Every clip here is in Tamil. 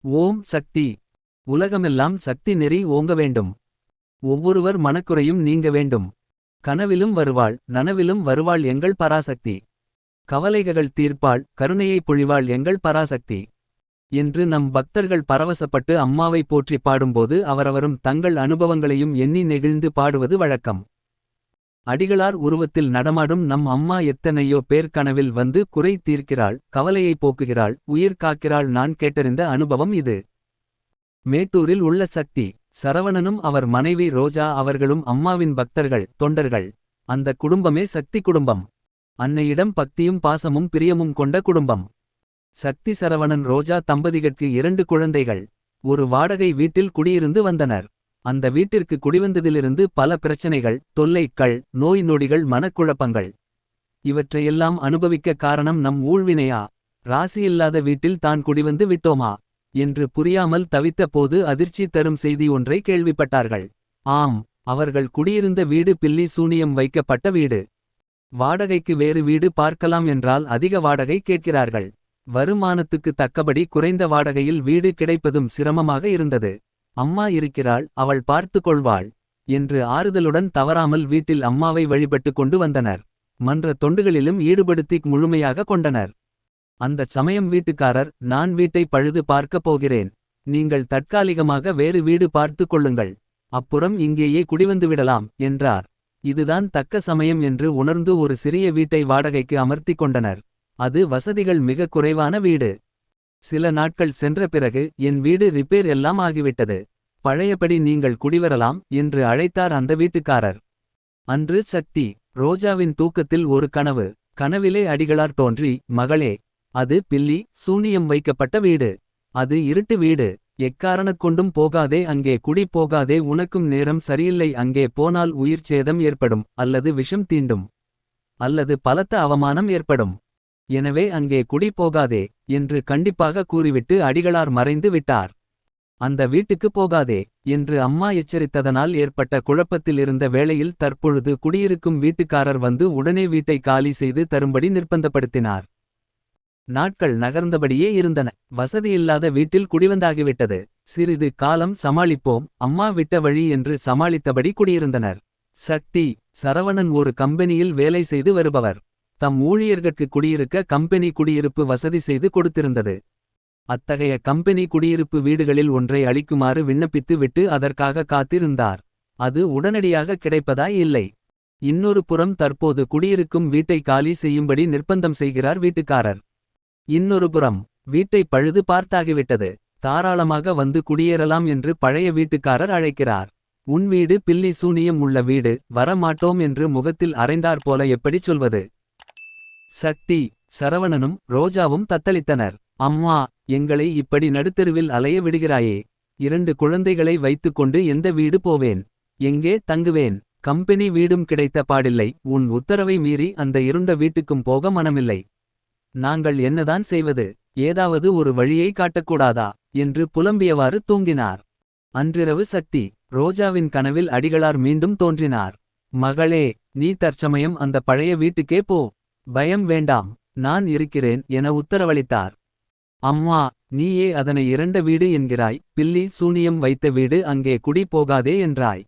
ஓம் சக்தி. உலகமெல்லாம் சக்தி நெறி ஓங்க வேண்டும். ஒவ்வொருவர் மனக்குறையும் நீங்க வேண்டும். கனவிலும் வருவாள் நனவிலும் வருவாள் எங்கள் பராசக்தி. கவலைகள் தீர்ப்பாள் கருணையை பொழிவாள் எங்கள் பராசக்தி. என்று நம் பக்தர்கள் பரவசப்பட்டு அம்மாவை போற்றி பாடும்போது அவரவரும் தங்கள் அனுபவங்களையும் எண்ணி நெகிழ்ந்து பாடுவது வழக்கம். அடிகளார் உருவத்தில் நடமாடும் நம் அம்மா எத்தனையோ பேர் கனவில் வந்து குறை தீர்க்கிறாள். கவலையை போக்குகிறாள் உயிர் காக்கிறாள். நான் கேட்டறிந்த அனுபவம் இது. மேட்டூரில் உள்ள சக்தி சரவணனும் அவர் மனைவி ரோஜா அவர்களும் அம்மாவின் பக்தர்கள் தொண்டர்கள். அந்த குடும்பமே சக்தி குடும்பம். அன்னையிடம் பக்தியும் பாசமும் பிரியமும் கொண்ட குடும்பம். சக்தி சரவணன் ரோஜா தம்பதிகட்கு 2 குழந்தைகள். ஒரு வாடகை வீட்டில் குடியிருந்து வந்தனர். அந்த வீட்டிற்கு குடிவந்ததிலிருந்து பல பிரச்சனைகள் தொல்லைகள் நோய் நொடிகள் மனக்குழப்பங்கள். இவற்றையெல்லாம் அனுபவிக்க காரணம் நம் ஊழ்வினையா? ராசியில்லாத வீட்டில் தான் குடிவந்து விட்டோமா என்று புரியாமல் தவித்த போது அதிர்ச்சி தரும் செய்தி ஒன்றை கேள்விப்பட்டார்கள். ஆம், அவர்கள் குடியிருந்த வீடு பில்லி சூனியம் வைக்கப்பட்ட வீடு. வாடகைக்கு வேறு வீடு பார்க்கலாம் என்றால் அதிக வாடகை கேட்கிறார்கள். வருமானத்துக்கு தக்கபடி குறைந்த வாடகையில் வீடு கிடைப்பதும் சிரமமாக இருந்தது. அம்மா இருக்கிறாள் அவள் பார்த்து கொள்வாள் என்று ஆறுதலுடன் தவறாமல் வீட்டில் அம்மாவை வழிபட்டு கொண்டு வந்தனர். மன்ற தொண்டுகளிலும் ஈடுபடுத்தி முழுமையாக கொண்டனர். அந்தச் சமயம் வீட்டுக்காரர், நான் வீட்டை பழுது பார்க்கப் போகிறேன். நீங்கள் தற்காலிகமாக வேறு வீடு பார்த்து கொள்ளுங்கள். அப்புறம் இங்கேயே குடிவந்துவிடலாம் என்றார். இதுதான் தக்க சமயம் என்று உணர்ந்து ஒரு சிறிய வீட்டை வாடகைக்கு அமர்த்தி கொண்டனர். அது வசதிகள் மிக குறைவான வீடு. சில நாட்கள் சென்ற பிறகு என் வீடு ரிப்பேர் எல்லாம் ஆகிவிட்டது. பழையபடி நீங்கள் குடிவரலாம் என்று அழைத்தார் அந்த வீட்டுக்காரர். அன்று சக்தி ரோஜாவின் தூக்கத்தில் ஒரு கனவு. கனவிலே அடிகளார் தோன்றி, மகளே, அது பில்லி சூனியம் வைக்கப்பட்ட வீடு. அது இருட்டு வீடு. எக்காரணக் கொண்டும் போகாதே, அங்கே குடி போகாதே. உனக்கும் நேரம் சரியில்லை. அங்கே போனால் உயிர் சேதம் ஏற்படும், அல்லது விஷம் தீண்டும், அல்லது பலத்த அவமானம் ஏற்படும். எனவே அங்கே குடி போகாதே என்று கண்டிப்பாக கூறிவிட்டு அடிகளார் மறைந்து விட்டார். அந்த வீட்டுக்கு போகாதே என்று அம்மா எச்சரித்ததனால் ஏற்பட்ட குழப்பத்தில் இருந்த வேளையில் தற்பொழுது குடியிருக்கும் வீட்டுக்காரர் வந்து உடனே வீட்டை காலி செய்து தரும்படி நிர்பந்தப்படுத்தினார். நாட்கள் நகர்ந்தபடியே இருந்தன. வசதியில்லாத வீட்டில் குடிவந்தாகிவிட்டது. சிறிது காலம் சமாளிப்போம், அம்மா விட்ட வழி என்று சமாளித்தபடி குடியிருந்தனர். சக்தி சரவணன் ஒரு கம்பெனியில் வேலை செய்து வருபவர். தம் ஊழியர்கட்கு குடியிருக்க கம்பெனி குடியிருப்பு வசதி செய்து கொடுத்திருந்தது. அத்தகைய கம்பெனி குடியிருப்பு வீடுகளில் ஒன்றை அளிக்குமாறு விண்ணப்பித்து விட்டு அதற்காக காத்திருந்தார். அது உடனடியாக கிடைப்பதாய் இல்லை. இன்னொரு புறம் தற்போது குடியிருக்கும் வீட்டை காலி செய்யும்படி நிர்பந்தம் செய்கிறார் வீட்டுக்காரர். இன்னொரு புறம் வீட்டை பழுது பார்த்தாகிவிட்டது. தாராளமாக வந்து குடியேறலாம் என்று பழைய வீட்டுக்காரர் அழைக்கிறார். உன் வீடு பில்லி சூனியம் உள்ள வீடு, வரமாட்டோம் என்று முகத்தில் அறைந்தார் போல எப்படி சொல்வது? சக்தி சரவணனும் ரோஜாவும் தத்தளித்தனர். அம்மா, எங்களை இப்படி நடுத்தெருவில் அலைய விடுகிறாயே. 2 குழந்தைகளை வைத்துக்கொண்டு எந்த வீடு போவேன்? எங்கே தங்குவேன்? கம்பெனி வீடும் கிடைத்த பாடில்லை. உன் உத்தரவை மீறி அந்த இருண்ட வீட்டுக்கும் போக மனமில்லை. நாங்கள் என்னதான் செய்வது? ஏதாவது ஒரு வழியை காட்டக்கூடாதா என்று புலம்பியவாறு தூங்கினார். அன்றிரவு சக்தி ரோஜாவின் கனவில் அடிகளார் மீண்டும் தோன்றினார். மகளே, நீ தற்சமயம் அந்த பழைய வீட்டுக்கே போ. பயம் வேண்டாம், நான் இருக்கிறேன் என உத்தரவளித்தார். அம்மா, நீயே அதனை இறண்ட வீடு என்கிறாய். பில்லி சூனியம் வைத்த வீடு, அங்கே குடி போகாதே என்றாய்.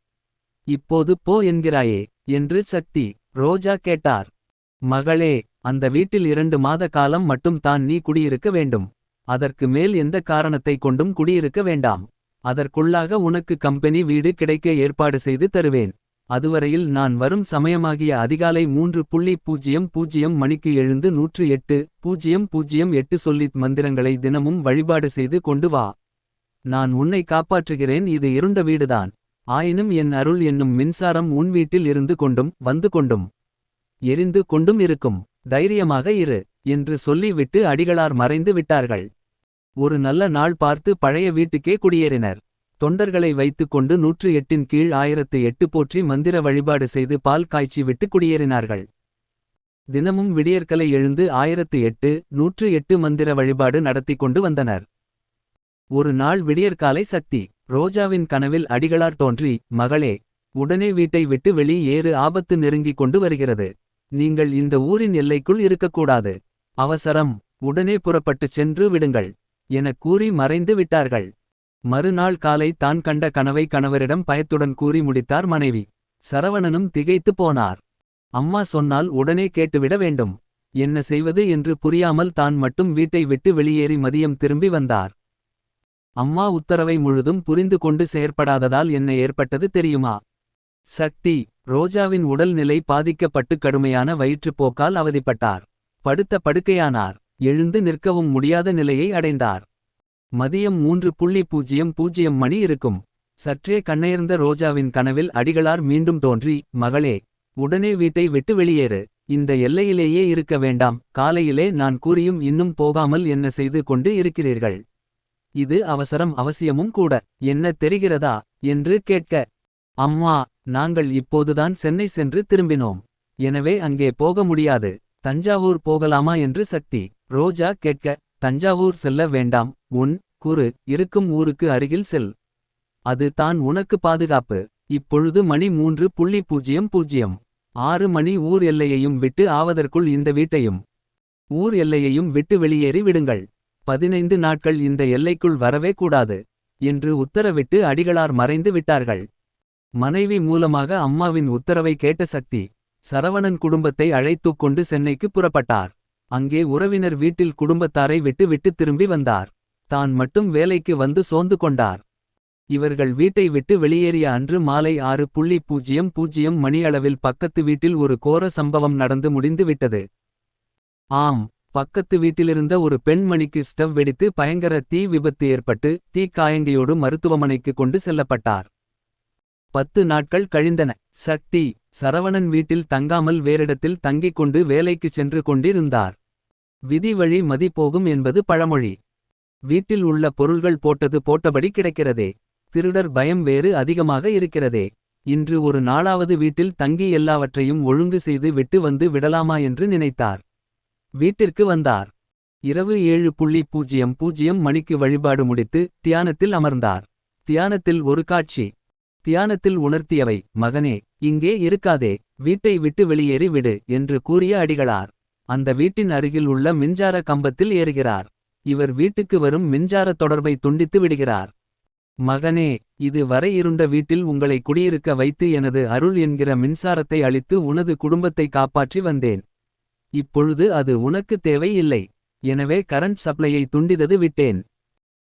இப்போது போ என்கிறாயே என்று சக்தி ரோஜா கேட்டார். மகளே, அந்த வீட்டில் 2 மாத காலம் மட்டும் தான் நீ குடியிருக்க வேண்டும். அதற்கு மேல் எந்த காரணத்தை கொண்டும் குடியிருக்க வேண்டாம். அதற்குள்ளாக உனக்கு கம்பெனி வீடு கிடைக்க ஏற்பாடு செய்து தருவேன். அதுவரையில் நான் வரும் சமயமாகிய அதிகாலை 3:00 மணிக்கு எழுந்து 108:008 சொல்லித் மந்திரங்களை தினமும் வழிபாடு செய்து கொண்டு வா. நான் உன்னை காப்பாற்றுகிறேன். இது இருண்ட வீடுதான். ஆயினும் என் அருள் என்னும் மின்சாரம் உன் வீட்டில் இருந்து கொண்டும் வந்து கொண்டும் எரிந்து கொண்டும் இருக்கும். தைரியமாக இரு என்று சொல்லிவிட்டு அடிகளார் மறைந்து விட்டார்கள். ஒரு நல்ல நாள் பார்த்து பழைய வீட்டுக்கே குடியேறினர். தொண்டர்களை வைத்துக்கொண்டு 108 கீழ் 1008 போற்றி மந்திர வழிபாடு செய்து பால் காய்ச்சி விட்டு குடியேறினார்கள். தினமும் விடியற்கலை எழுந்து 1008 108 மந்திர வழிபாடு நடத்தி கொண்டு வந்தனர். ஒரு நாள் விடியற்காலை சக்தி ரோஜாவின் கனவில் அடிகளார் தோன்றி, மகளே, உடனே வீட்டை விட்டு வெளியேறு, ஆபத்து நெருங்கிக் கொண்டு வருகிறது. நீங்கள் இந்த ஊரின் எல்லைக்குள் இருக்கக்கூடாது. அவசரம், உடனே புறப்பட்டுச் சென்று விடுங்கள் எனக் கூறி மறைந்து விட்டார்கள். மறுநாள் காலை தான் கண்ட கனவை கணவரிடம் பயத்துடன் கூறி முடித்தார் மனைவி. சரவணனும் திகைத்து போனார். அம்மா சொன்னால் உடனே கேட்டுவிட வேண்டும். என்ன செய்வது என்று புரியாமல் தான் மட்டும் வீட்டை விட்டு வெளியேறி மதியம் திரும்பி வந்தார். அம்மா உத்தரவை முழுதும் புரிந்து கொண்டு செயற்படாததால் என்ன ஏற்பட்டது தெரியுமா? சக்தி, ரோஜாவின் உடல்நிலை பாதிக்கப்பட்டு கடுமையான வயிற்றுப்போக்கால் அவதிப்பட்டார். படுத்த படுக்கையானார். எழுந்து நிற்கவும் முடியாத நிலையை அடைந்தார். மதியம் 3:00 மணி இருக்கும். சற்றே கண்ணயர்ந்த ரோஜாவின் கனவில் அடிகளார் மீண்டும் தோன்றி, மகளே, உடனே வீட்டை விட்டு வெளியேறு. இந்த எல்லையிலேயே இருக்க வேண்டாம். காலையிலே நான் கூறியும் இன்னும் போகாமல் என்ன செய்து கொண்டு இருக்கிறீர்கள்? இது அவசரம், அவசியமும் கூட. என்ன தெரிகிறதா என்று கேட்க, அம்மா, நாங்கள் இப்போதுதான் சென்னை சென்று திரும்பினோம். எனவே அங்கே போக முடியாது. தஞ்சாவூர் போகலாமா என்று சக்தி, ரோஜா கேட்க, தஞ்சாவூர் செல்ல வேண்டாம். உன் குரு இருக்கும் ஊருக்கு அருகில் செல். அது தான் உனக்கு பாதுகாப்பு. இப்பொழுது மணி 3:00. 6 மணி ஊர் எல்லையையும் விட்டு ஆவதற்குள் இந்த வீட்டையும் ஊர் எல்லையையும் விட்டு வெளியேறி விடுங்கள். 15 நாட்கள் இந்த எல்லைக்குள் வரவே கூடாது என்று உத்தரவிட்டு அடிகளார் மறைந்து விட்டார்கள். மனைவி மூலமாக அம்மாவின் உத்தரவை கேட்ட சக்தி, சரவணன் குடும்பத்தை அழைத்துக் கொண்டு சென்னைக்கு புறப்பட்டார். அங்கே உறவினர் வீட்டில் குடும்பத்தாரை விட்டு விட்டு திரும்பி வந்தார். தான் மட்டும் வேலைக்கு வந்து சோர்ந்து கொண்டார். இவர்கள் வீட்டை விட்டு வெளியேறிய அன்று மாலை 6:00 மணியளவில் பக்கத்து வீட்டில் ஒரு கோர சம்பவம் நடந்து முடிந்து விட்டது. ஆம், பக்கத்து வீட்டிலிருந்த ஒரு பெண்மணிக்கு ஸ்டவ் வெடித்து பயங்கர தீ விபத்து ஏற்பட்டு தீக்காயங்கையோடு மருத்துவமனைக்கு கொண்டு செல்லப்பட்டார். 10 நாட்கள் கழிந்தன. சக்தி, சரவணன் வீட்டில் தங்காமல் வேறிடத்தில் தங்கிக் கொண்டு வேலைக்குச் சென்று கொண்டிருந்தார். விதி வழி மதி போகும் என்பது பழமொழி. வீட்டில் உள்ள பொருள்கள் போட்டது போட்டபடி கிடைக்கிறதே. திருடர் பயம் வேறு அதிகமாக இருக்கிறதே. இன்று ஒரு நாளாவது வீட்டில் தங்கி எல்லாவற்றையும் ஒழுங்கு செய்து விட்டு வந்து விடலாமா என்று நினைத்தார். வீட்டிற்கு வந்தார். இரவு 7:00 மணிக்கு வழிபாடு முடித்து தியானத்தில் அமர்ந்தார். தியானத்தில் ஒரு காட்சி. தியானத்தில் உணர்த்தியவை, மகனே, இங்கே இருக்காதே, வீட்டை விட்டு வெளியேறி விடு என்று கூறிய அடிகளார் அந்த வீட்டின் அருகில் உள்ள மின்சார கம்பத்தில் ஏறுகிறார். இவர் வீட்டுக்கு வரும் மின்சார தொடர்பை துண்டித்து விடுகிறார். மகனே, இது வரை இருண்ட வீட்டில் உங்களை குடியிருக்க வைத்து எனது அருள் என்கிற மின்சாரத்தை அளித்து உனது குடும்பத்தை காப்பாற்றி வந்தேன். இப்பொழுது அது உனக்கு தேவை இல்லை. எனவே கரண்ட் சப்ளையை துண்டித்தது விட்டேன்.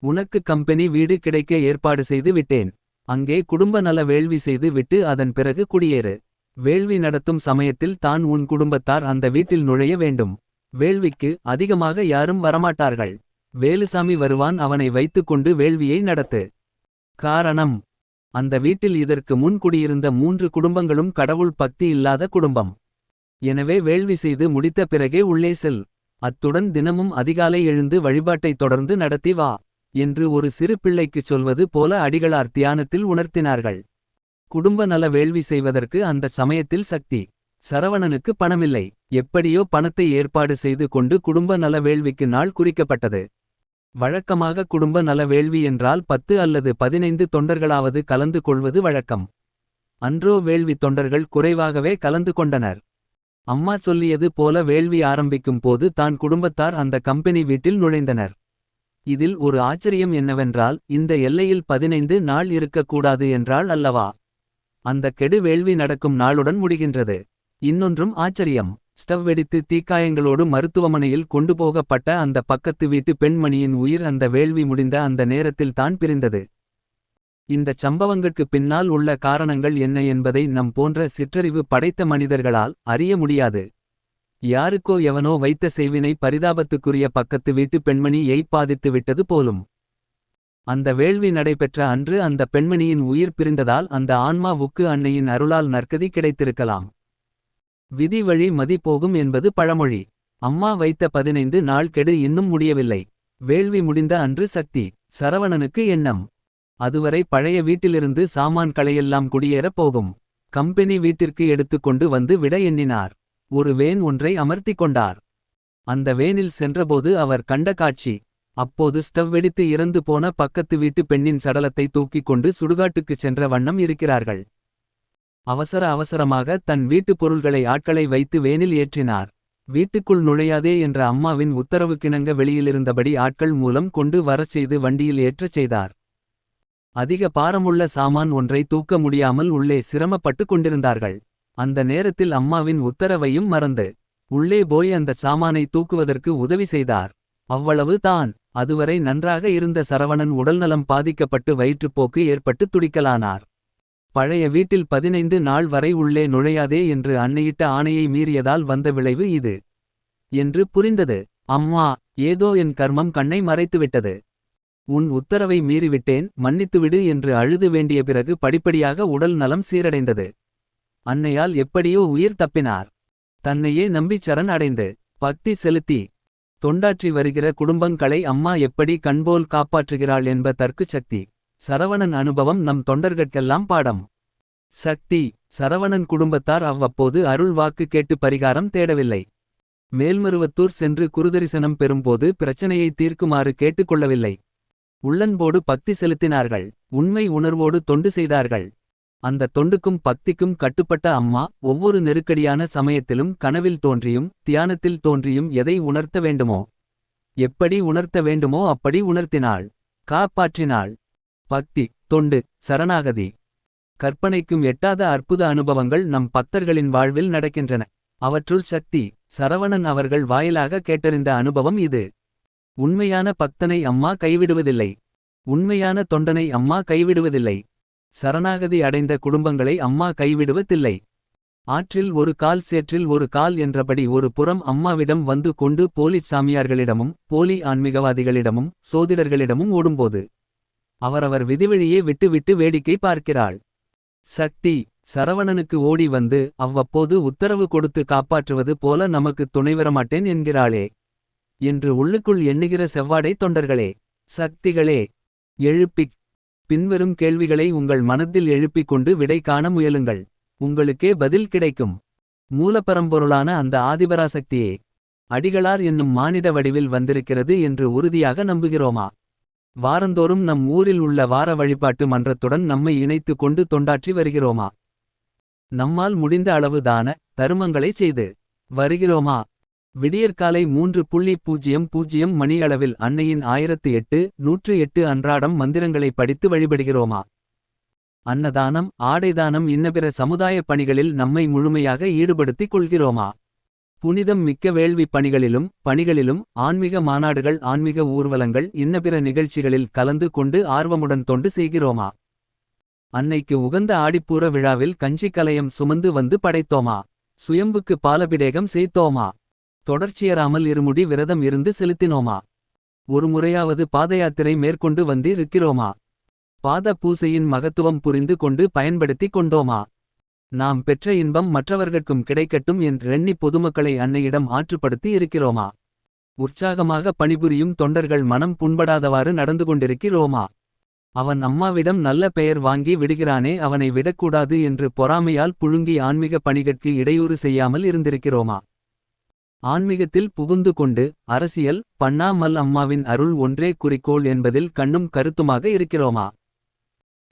உனக்கு கம்பெனி வீடு கிடைக்க ஏற்பாடு செய்து விட்டேன். அங்கே குடும்ப நல வேள்வி செய்து விட்டு அதன் பிறகு குடியேறு. வேள்வி நடத்தும் சமயத்தில் தான் உன் குடும்பத்தார் அந்த வீட்டில் நுழைய வேண்டும். வேள்விக்கு அதிகமாக யாரும் வரமாட்டார்கள். வேலுசாமி வருவான், அவனை வைத்துக்கொண்டு வேள்வியை நடத்து. காரணம், அந்த வீட்டில் இதற்கு முன் குடியிருந்த 3 குடும்பங்களும் கடவுள் பக்தி இல்லாத குடும்பம். எனவே வேள்வி செய்து முடித்த பிறகே உள்ளே செல். அத்துடன் தினமும் அதிகாலை எழுந்து வழிபாட்டை தொடர்ந்து நடத்தி வா என்று ஒரு சிறு பிள்ளைக்குச் சொல்வது போல அடிகளார் தியானத்தில் உணர்த்தினார்கள். குடும்ப நல வேள்வி செய்வதற்கு அந்த சமயத்தில் சக்தி, சரவணனுக்கு பணமில்லை. எப்படியோ பணத்தை ஏற்பாடு செய்து கொண்டு குடும்ப நல வேள்விக்கு நாள் குறிக்கப்பட்டது. வழக்கமாக குடும்ப நல வேள்வி என்றால் 10 அல்லது 15 தொண்டர்களாவது கலந்து கொள்வது வழக்கம். அன்றோ வேள்வி தொண்டர்கள் குறைவாகவே கலந்து கொண்டனர். அம்மா சொல்லியது போல வேள்வி ஆரம்பிக்கும் போது தான் குடும்பத்தார் அந்த கம்பெனி வீட்டில் நுழைந்தனர். இதில் ஒரு ஆச்சரியம் என்னவென்றால், இந்த எல்லையில் 15 நாள் இருக்கக்கூடாது என்றால் அல்லவா? அந்த கெடு வேள்வி நடக்கும் நாளுடன் முடிகின்றது. இன்னொன்றும் ஆச்சரியம், ஸ்டவ் வெடித்து தீக்காயங்களோடு மருத்துவமனையில் கொண்டு போகப்பட்ட அந்த பக்கத்து வீட்டு பெண்மணியின் உயிர் அந்த வேள்வி முடிந்த அந்த நேரத்தில் தான் பிரிந்தது. இந்தச் சம்பவங்களுக்கு பின்னால் உள்ள காரணங்கள் என்ன என்பதை நம் போன்ற சிற்றறிவு படைத்த மனிதர்களால் அறிய முடியாது. யாருக்கோ எவனோ வைத்த செய்வினை பரிதாபத்துக்குரிய பக்கத்து வீட்டு பெண்மணியை பாதித்து விட்டது போலும். அந்த வேள்வி நடைபெற்ற அன்று அந்த பெண்மணியின் உயிர் பிரிந்ததால் அந்த ஆன்மாவுக்கு அன்னையின் அருளால் நற்கதி கிடைத்திருக்கலாம். விதி வழி மதி போகும் என்பது பழமொழி. அம்மா வைத்த 15 நாள் கெடு இன்னும் முடியவில்லை. வேள்வி முடிந்த அன்று சக்தி, சரவணனுக்கு எண்ணம். அதுவரை பழைய வீட்டிலிருந்து சாமான் களையெல்லாம் குடியேறப் போகும். கம்பெனி வீட்டிற்கு எடுத்துக்கொண்டு வந்து விட எண்ணினார். ஒரு வேன் ஒன்றை அமர்த்திக் கொண்டார். அந்த வேனில் சென்றபோது அவர் கண்ட காட்சி. அப்போது ஸ்டவ் வெடித்து இறந்து போன பக்கத்து வீட்டு பெண்ணின் சடலத்தை தூக்கிக் கொண்டு சுடுகாட்டுக்குச் சென்ற வண்ணம் இருக்கிறார்கள். அவசர அவசரமாக தன் வீட்டு பொருள்களை ஆட்களை வைத்து வேனில் ஏற்றினார். வீட்டுக்குள் நுழையாதே என்ற அம்மாவின் உத்தரவுக்கிணங்க வெளியிலிருந்தபடி ஆட்கள் மூலம் கொண்டு வரச் செய்து வண்டியில் ஏற்றச் செய்தார். அதிக பாரமுள்ள சாமான் ஒன்றை தூக்க முடியாமல் உள்ளே சிரமப்பட்டு கொண்டிருந்தார்கள். அந்த நேரத்தில் அம்மாவின் உத்தரவையும் மறந்து உள்ளே போய் அந்த சாமானை தூக்குவதற்கு உதவி செய்தார். அவ்வளவு தான். அதுவரை நன்றாக இருந்த சரவணன் உடல்நலம் பாதிக்கப்பட்டு வயிற்றுப்போக்கு ஏற்பட்டு துடிக்கலானார். பழைய வீட்டில் 15 நாள் வரை உள்ளே நுழையாதே என்று அன்னையிட்ட ஆணையை மீறியதால் வந்த விளைவு இது என்று புரிந்தது. அம்மா, ஏதோ என் கர்மம் கண்ணை மறைத்துவிட்டது. உன் உத்தரவை மீறிவிட்டேன், மன்னித்துவிடு என்று அழுது வேண்டிய பிறகு படிப்படியாக உடல் நலம் சீரடைந்தது. அன்னையால் எப்படியோ உயிர் தப்பினார். தன்னையே நம்பி சரண் அடைந்து பக்தி செலுத்தி தொண்டாற்றி வருகிற குடும்பங்களை அம்மா எப்படி கண்போல் காப்பாற்றுகிறாள் என்ப தர்க்கு சக்தி. சரவணன் அனுபவம் நம் தொண்டர்கட்கெல்லாம் பாடம். சக்தி. சரவணன் குடும்பத்தார் அவ்வப்போது அருள் வாக்கு கேட்டு பரிகாரம் தேடவில்லை. மேல்மருவத்தூர் சென்று குருதரிசனம் பெறும்போது பிரச்சனையை தீர்க்குமாறு கேட்டுக்கொள்ளவில்லை. உள்ளன்போடு பக்தி செலுத்தினார்கள். உண்மை உணர்வோடு தொண்டு செய்தார்கள். அந்த தொண்டுக்கும் பக்திக்கும் கட்டுப்பட்ட அம்மா ஒவ்வொரு நெருக்கடியான சமயத்திலும் கனவில் தோன்றியும் தியானத்தில் தோன்றியும் எதை உணர்த்த வேண்டுமோ எப்படி உணர்த்த வேண்டுமோ அப்படி உணர்த்தினாள், காப்பாற்றினாள். பக்தி, தொண்டு, சரணாகதி. கற்பனைக்கும் எட்டாத அற்புத அனுபவங்கள் நம் பக்தர்களின் வாழ்வில் நடக்கின்றன. அவற்றுள் சக்தி, சரவணன் அவர்கள் வாயிலாக கேட்டறிந்த அனுபவம் இது. உண்மையான பக்தனை அம்மா கைவிடுவதில்லை. உண்மையான தொண்டனை அம்மா கைவிடுவதில்லை. சரணாகதி அடைந்த குடும்பங்களை அம்மா கைவிடுவதில்லை. ஆற்றில் ஒரு கால் சேற்றில் ஒரு கால் என்றபடி ஒரு புறம் அம்மாவிடம் வந்து கொண்டு போலிச் சாமியார்களிடமும் போலி ஆன்மீகவாதிகளிடமும் சோதிடர்களிடமும் ஓடும்போது அவரவர் விதிவழியே விட்டு விட்டு வேடிக்கை பார்க்கிறாள். சக்தி, சரவணனுக்கு ஓடி வந்து அவ்வப்போது உத்தரவு கொடுத்து காப்பாற்றுவது போல நமக்கு துணைவரமாட்டேன் என்கிறாளே என்று உள்ளுக்குள் எண்ணுகிற செவ்வாடை தொண்டர்களே, சக்திகளே, எழுப்பிக் பின்வரும் கேள்விகளை உங்கள் மனத்தில் எழுப்பிக் கொண்டு விடை காண முயலுங்கள். உங்களுக்கே பதில் கிடைக்கும். மூலப்பரம்பொருளான அந்த ஆதிபராசக்தியே அடிகளார் என்னும் மானிட வடிவில் வந்திருக்கிறது என்று உறுதியாக நம்புகிறோமா? வாரந்தோறும் நம் ஊரில் உள்ள வார வழிபாட்டு மன்றத்துடன் நம்மை இணைத்து கொண்டு தொண்டாற்றி வருகிறோமா? நம்மால் முடிந்த அளவு தான தருமங்களை செய்து வருகிறோமா? விடியற்காலை 3:00 மணியளவில் அன்னையின் 1008 அன்றாடம் மந்திரங்களை படித்து வழிபடுகிறோமா? அன்னதானம், ஆடைதானம் இன்னபிற சமுதாய பணிகளில் நம்மை முழுமையாக ஈடுபடுத்திக் கொள்கிறோமா? புனிதம் மிக்க வேள்வி பணிகளிலும் ஆன்மீக மாநாடுகள், ஆன்மீக ஊர்வலங்கள் இன்னபிற நிகழ்ச்சிகளில் கலந்து கொண்டு ஆர்வமுடன் தொண்டு செய்கிறோமா? அன்னைக்கு உகந்த ஆடிப்பூர விழாவில் கஞ்சி கலயம் சுமந்து வந்து படைத்தோமா? சுயம்புக்கு பாலபிடேகம் செய்தோமா? தொடர்ச்சியராமல் இருமுடி விரதம் இருந்து செலுத்தினோமா? ஒரு முறையாவது பாதயாத்திரை மேற்கொண்டு வந்திருக்கிறோமா? பாத பூசையின் மகத்துவம் புரிந்து கொண்டு பயன்படுத்தி கொண்டோமா? நாம் பெற்ற இன்பம் மற்றவர்கட்கும் கிடைக்கட்டும் என்றெண்ணி பொதுமக்களை அன்னையிடம் ஆற்றுப்படுத்தி இருக்கிறோமா? உற்சாகமாக பணிபுரியும் தொண்டர்கள் மனம் புண்படாதவாறு நடந்து கொண்டிருக்கிறோமா? அவன் அம்மாவிடம் நல்ல பெயர் வாங்கி விடுகிறானே, அவனை விடக்கூடாது என்று பொறாமையால் புழுங்கி ஆன்மீக பணிகட்கு இடையூறு செய்யாமல் இருந்திருக்கிறோமா? ஆன்மீகத்தில் புகுந்து கொண்டு அரசியல் பண்ணாமல் அம்மாவின் அருள் ஒன்றே குறிக்கோள் என்பதில் கண்ணும் கருத்துமாக இருக்கிறோமா?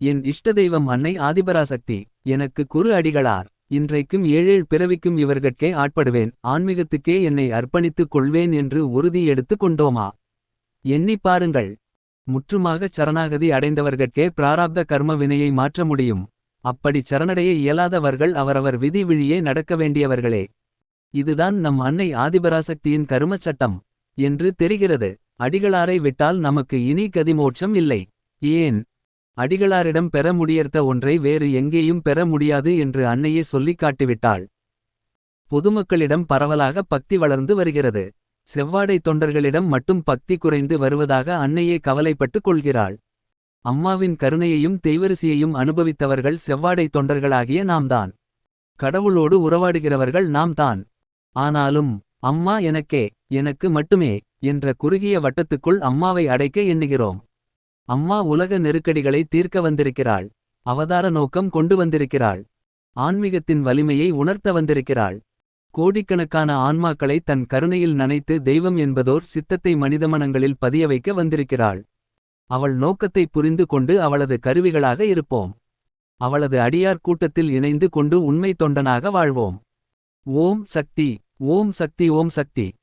என் இஷ்டதெய்வம் அன்னை ஆதிபராசக்தி, எனக்கு குரு அடிகளார். இன்றைக்கும் 7 பிறவிக்கும் இவர்கட்கே ஆட்படுவேன், ஆன்மீகத்துக்கே என்னை அர்ப்பணித்துக் கொள்வேன் என்று உறுதி எடுத்து கொண்டோமா? எண்ணி பாருங்கள். முற்றுமாகச் சரணாகதி அடைந்தவர்கட்கே பிராராப்த கர்ம வினையை மாற்ற முடியும். அப்படி சரணடைய இயலாதவர்கள் அவரவர் விதி விழியே நடக்க வேண்டியவர்களே. இதுதான் நம் அன்னை ஆதிபராசக்தியின் கருமச் சட்டம் என்று தெரிகிறது. அடிகளாரை விட்டால் நமக்கு இனி கதிமோட்சம் இல்லை. ஏன்? அடிகளாரிடம் பெற முடியர்த்த ஒன்றை வேறு எங்கேயும் பெற முடியாது என்று அன்னையே சொல்லிக் காட்டிவிட்டாள். பொதுமக்களிடம் பரவலாக பக்தி வளர்ந்து வருகிறது. செவ்வாடை தொண்டர்களிடம் மட்டும் பக்தி குறைந்து வருவதாக அன்னையே கவலைப்பட்டு கொள்கிறாள். அம்மாவின் கருணையையும் தெய்வரிசியையும் அனுபவித்தவர்கள் செவ்வாடை தொண்டர்களாகிய நாம்தான். கடவுளோடு உறவாடுகிறவர்கள் நாம்தான். ஆனாலும் அம்மா எனக்கே, எனக்கு மட்டுமே என்ற குறுகிய வட்டத்துக்குள் அம்மாவை அடைக்க எண்ணுகிறோம். அம்மா உலக நெருக்கடிகளை தீர்க்க வந்திருக்கிறாள். அவதார நோக்கம் கொண்டு வந்திருக்கிறாள். ஆன்மீகத்தின் வலிமையை உணர்த்த வந்திருக்கிறாள். கோடிக்கணக்கான ஆன்மாக்களை தன் கருணையில் நனைத்து தெய்வம் என்பதோர் சித்தத்தை மனித மனங்களில் பதிய வைக்க வந்திருக்கிறாள். அவள் நோக்கத்தை புரிந்து கொண்டு அவளது கருவிகளாக இருப்போம். அவளது அடியார் கூட்டத்தில் இணைந்து கொண்டு உண்மை தொண்டனாக வாழ்வோம். ஓம் சக்தி. ஓம் சக்தி ஓம் சக்தி.